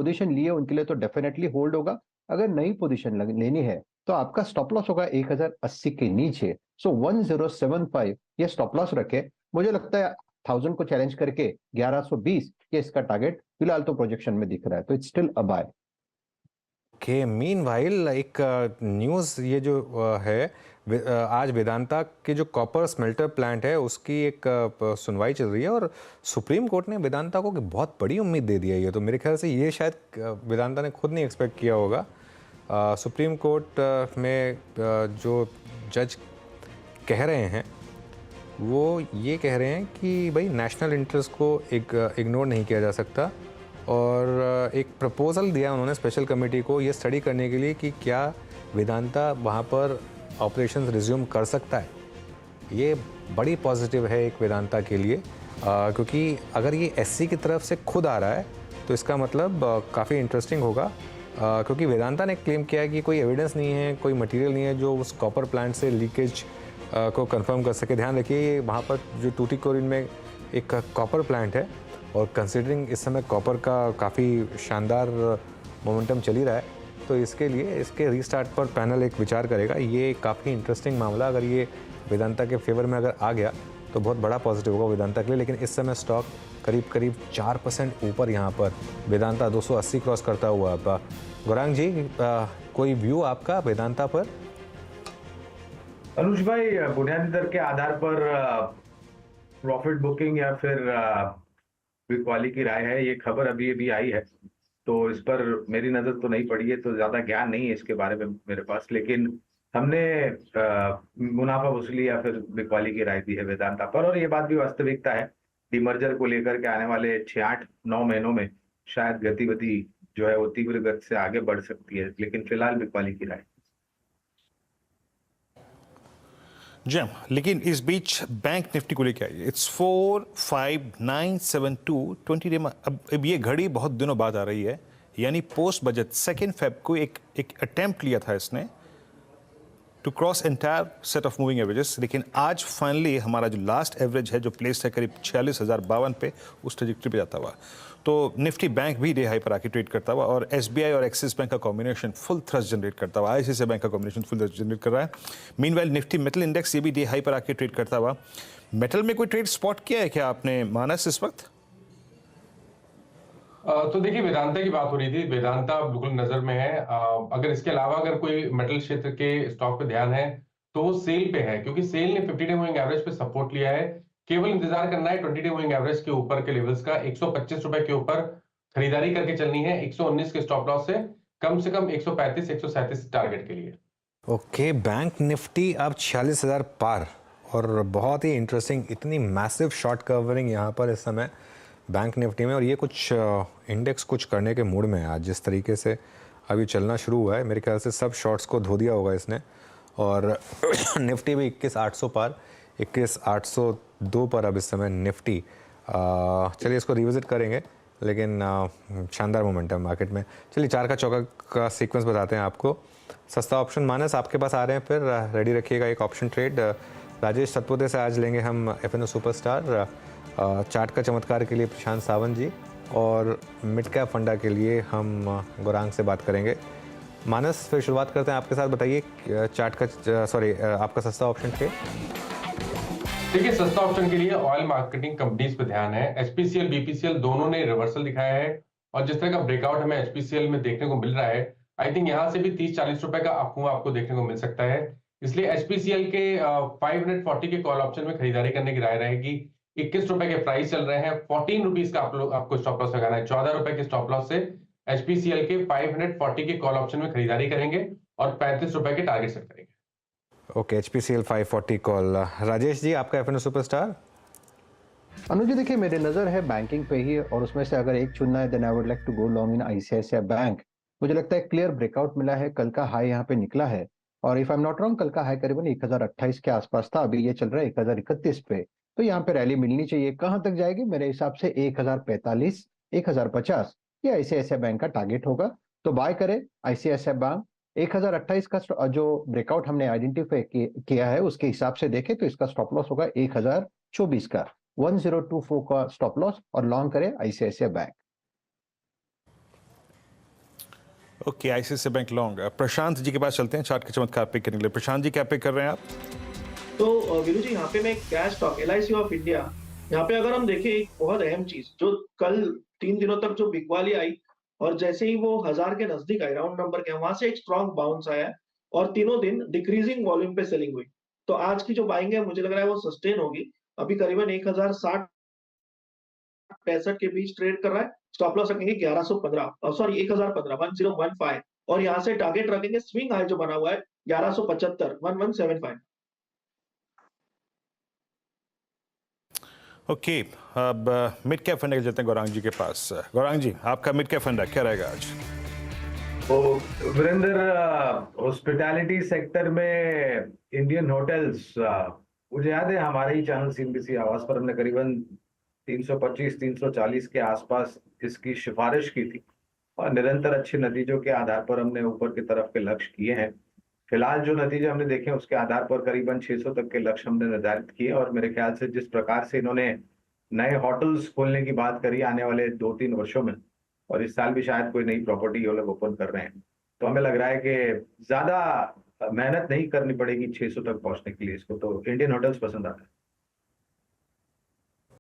Position लिए उनके लिए तो डेफिनेटली होल्ड होगा। अगर नई पोजीशन लेनी है तो आपका स्टॉप लॉस होगा 1080 के नीचे। सो 1075 ये स्टॉप लॉस रखे। मुझे लगता है 1000 को चैलेंज करके 1120 ये इसका टारगेट फिलहाल तो प्रोजेक्शन में दिख रहा है, तो it's still a buy. Okay, meanwhile एक न्यूज़ ये जो है आज वेदांता के जो कॉपर स्मेल्टर प्लांट है उसकी एक सुनवाई चल रही है और सुप्रीम कोर्ट ने वेदांता को बहुत बड़ी उम्मीद दे दी है। ये तो मेरे ख्याल से ये शायद वेदांता ने खुद नहीं एक्सपेक्ट किया होगा। सुप्रीम कोर्ट में जो जज कह रहे हैं वो ये कह रहे हैं कि भाई नेशनल इंटरेस्ट को इग्नोर नहीं किया जा सकता और एक प्रपोजल दिया उन्होंने स्पेशल कमेटी को ये स्टडी करने के लिए कि क्या वेदांता वहाँ पर ऑपरेशंस रिज्यूम कर सकता है। ये बड़ी पॉजिटिव है एक वेदांता के लिए, क्योंकि अगर ये एससी की तरफ से खुद आ रहा है तो इसका मतलब काफ़ी इंटरेस्टिंग होगा, क्योंकि वेदांता ने क्लेम किया है कि कोई एविडेंस नहीं है, कोई मटेरियल नहीं है जो उस कॉपर प्लांट से लीकेज को कंफर्म कर सके। ध्यान रखिए वहाँ पर जो टूटीकोरिन में एक कॉपर प्लांट है और कंसिडरिंग इस समय कॉपर का काफ़ी शानदार मोमेंटम चल ही रहा है, तो इसके लिए इसके रीस्टार्ट पर पैनल एक विचार करेगा। ये काफ़ी इंटरेस्टिंग मामला, अगर ये वेदांता के फेवर में अगर आ गया तो बहुत बड़ा पॉजिटिव होगा वेदांता के लिए। लेकिन इस समय स्टॉक करीब 4% ऊपर यहाँ पर वेदांता 280 क्रॉस करता हुआ। गौरांग जी, कोई व्यू आपका वेदांता पर? अनुज भाई, बुनियादी दर के आधार पर प्रॉफिट बुकिंग या फिर बिकवाली की राय है, ये खबर अभी अभी आई है, तो इस पर मेरी नजर तो नहीं पड़ी है, तो ज्यादा ज्ञान नहीं है इसके बारे में मेरे पास। लेकिन हमने मुनाफा वसूली या फिर बिकवाली की राय दी है वेदांता पर, और ये बात भी वास्तविकता है। डीमर्जर को लेकर के आने वाले 6-8-9 महीनों में शायद गतिविधि जो है वो तीव्र गति से आगे बढ़ सकती है, लेकिन फिलहाल बिकवाली की राय। जैम, लेकिन इस बीच बैंक निफ्टी को लेकर आइए। It's 45972 20 day. अब ये घड़ी बहुत दिनों बाद आ रही है, यानी पोस्ट बजट 2 फेब को एक अटेम्प्ट लिया था इसने to cross entire set of moving averages, लेकिन आज फाइनली हमारा जो लास्ट एवरेज है जो प्लेस है करीब 46,052 पे, उस ट्रजेक्टरी पे जाता हुआ। तो निफ्टी बैंक भी डे हाई पर आके ट्रेड करता हुआ और एसबीआई और एक्सिस बैंक का कॉम्बिनेशन फुल थ्रस्ट जनरेट करता हुआ, आईसीआईसीआई बैंक का कॉम्बिनेशन फुल थ्रस्ट जनरेट कर रहा है। मीनवाइल निफ्टी मेटल इंडेक्स ये भी डे हाई पर आके ट्रेड करता हुआ। मेटल में कोई ट्रेड स्पॉट किया है क्या आपने मानस इस वक्त? तो देखिए, वेदांता की बात हो रही थी, वेदांता बिल्कुल नजर में है। अगर इसके अलावा अगर कोई मेटल क्षेत्र के स्टॉक पे ध्यान है तो वो सेल पे है, क्योंकि सेल ने 50 डे मूविंग एवरेज पे सपोर्ट लिया है। केवल इंतजार करना है 20 डे मूविंग एवरेज के ऊपर के लेवल्स का। 125 रुपए के ऊपर खरीदारी करके चलनी है 119 के स्टॉप लॉस से कम 135 137 टारगेट के लिए। ओके, बैंक निफ्टी अब 46,000 पार और बहुत ही इंटरेस्टिंग, इतनी मैसिव शॉर्ट कवरिंग यहाँ पर इस समय बैंक निफ्टी में, और ये कुछ इंडेक्स कुछ करने के मूड में है आज। जिस तरीके से अभी चलना शुरू हुआ है मेरे ख्याल से सब शॉर्ट्स को धो दिया होगा इसने, और निफ्टी भी 21,800 पार, 21,802 पर अब इस समय निफ्टी। चलिए इसको रिविजिट करेंगे, लेकिन शानदार मोमेंटम मार्केट में। चलिए 4 का चौका का सीक्वेंस बताते हैं आपको। सस्ता ऑप्शन मानस आपके पास आ रहे हैं, फिर रेडी रखिएगा एक ऑप्शन ट्रेड। राजेश सतपुते से आज लेंगे हम एफएनओ सुपरस्टार। चार्ट का चमत्कार के लिए प्रशांत सावंत जी, और मिड कैप फंडा के लिए हम गौरांग से बात करेंगे। मानस, फिर शुरुआत करते हैं आपके साथ, बताइए चार्ट का आपका सस्ता ऑप्शन ट्रेड। देखिए, सस्ता ऑप्शन के लिए ऑयल मार्केटिंग कंपनीज पे ध्यान है। एचपीसीएल बीपीसीएल दोनों ने रिवर्सल दिखाया है, और जिस तरह का ब्रेकआउट हमें एचपीसीएल में देखने को मिल रहा है, आई थिंक यहां से भी 30-40 रुपए का अप मूव आपको देखने को मिल सकता है। इसलिए एचपीसीएल के 540 के कॉल ऑप्शन में खरीदारी करने की राय रहेगी। 21 रुपए के प्राइस चल रहे हैं, 14 रुपीज का आपको स्टॉप लॉस लगाना है। 14 रुपए के स्टॉप लॉस से एचपीसीएल के 540 के कॉल ऑप्शन में खरीदारी करेंगे और 35 रुपए के टारगेट सेट करेंगे। Okay, HPCL 540 call. Rajesh ji, आपका एफएनओ सुपरस्टार। अनुज जी, देखिए मेरी नजर है बैंकिंग पे ही, और उसमें से अगर एक चुनना है then I would like to go long in ICICI bank. मुझे लगता है क्लियर ब्रेकआउट मिला है, कल का हाई यहाँ पे निकला है, और if I am not wrong कल का हाई करीबन 1028 के आसपास था, अभी ये चल रहा है 1031 पे। तो यहाँ पे रैली मिलनी चाहिए। कहाँ तक जाएगी? मेरे हिसाब से 1045 1050 ये आईसीआईसीआई बैंक का टारगेट होगा, तो बाय करें आईसीआईसीआई बैंक। 1028 का जो ब्रेकआउट हमने आइडेंटिफाई किया है उसके हिसाब से देखें तो इसका स्टॉप लॉस होगा 1024 का, 1024 का स्टॉप लॉस, और लॉन्ग करें ICICI bank. Okay, ICICI bank long. Prashant ji के पास चलते हैं चार्ट के चमत्कार पिक करने के लिए। प्रशांत जी क्या पिक कर रहे हैं आप? तो वीरू जी, यहाँ पे मैं cash stock LIC of India, यहाँ पे अगर हम देखें एक बहुत अहम चीज जो कल 3 दिनों तक जो बिकवाली आई और जैसे ही वो 1000 के नजदीक आई, राउंड नंबर के, वहां से एक स्ट्रॉन्ग बाउंस आया है और तीनों दिन डिक्रीजिंग वॉल्यूम पे सेलिंग हुई। तो आज की जो बाइंग है मुझे लग रहा है वो सस्टेन होगी। अभी करीबन 1060 65 के बीच ट्रेड कर रहा है। स्टॉप लॉस रखेंगे 1115, सॉरी 1015, 1015, और यहाँ से टारगेट रखेंगे स्विंग हाई जो बना हुआ है 1175, 1175। ओके, अब मिड कैप फंड चलते हैं गौरांग जी के पास। गौरांग जी, आपका मिड कैप फंड क्या रहेगा आज? तो वीरेंद्र, हॉस्पिटैलिटी सेक्टर में इंडियन होटल्स, मुझे याद है हमारे ही चैनल CNBC आवाज पर हमने करीबन 325-340 के आसपास इसकी सिफारिश की थी और निरंतर अच्छे नतीजों के आधार पर हमने ऊपर की तरफ के लक्ष्य किए हैं। फिलहाल जो नतीजे हमने देखे उसके आधार पर करीबन 600 तक के लक्ष्य हमने निर्धारित किए और मेरे ख्याल से जिस प्रकार से इन्होंने नए होटल्स खोलने की बात करी आने वाले 2-3 वर्षों में, और इस साल भी शायद कोई नई प्रॉपर्टी ये लोग ओपन कर रहे हैं, तो हमें लग रहा है कि ज्यादा मेहनत नहीं करनी पड़ेगी 600 तक पहुंचने के लिए। इसको तो इंडियन होटल्स पसंद आता है।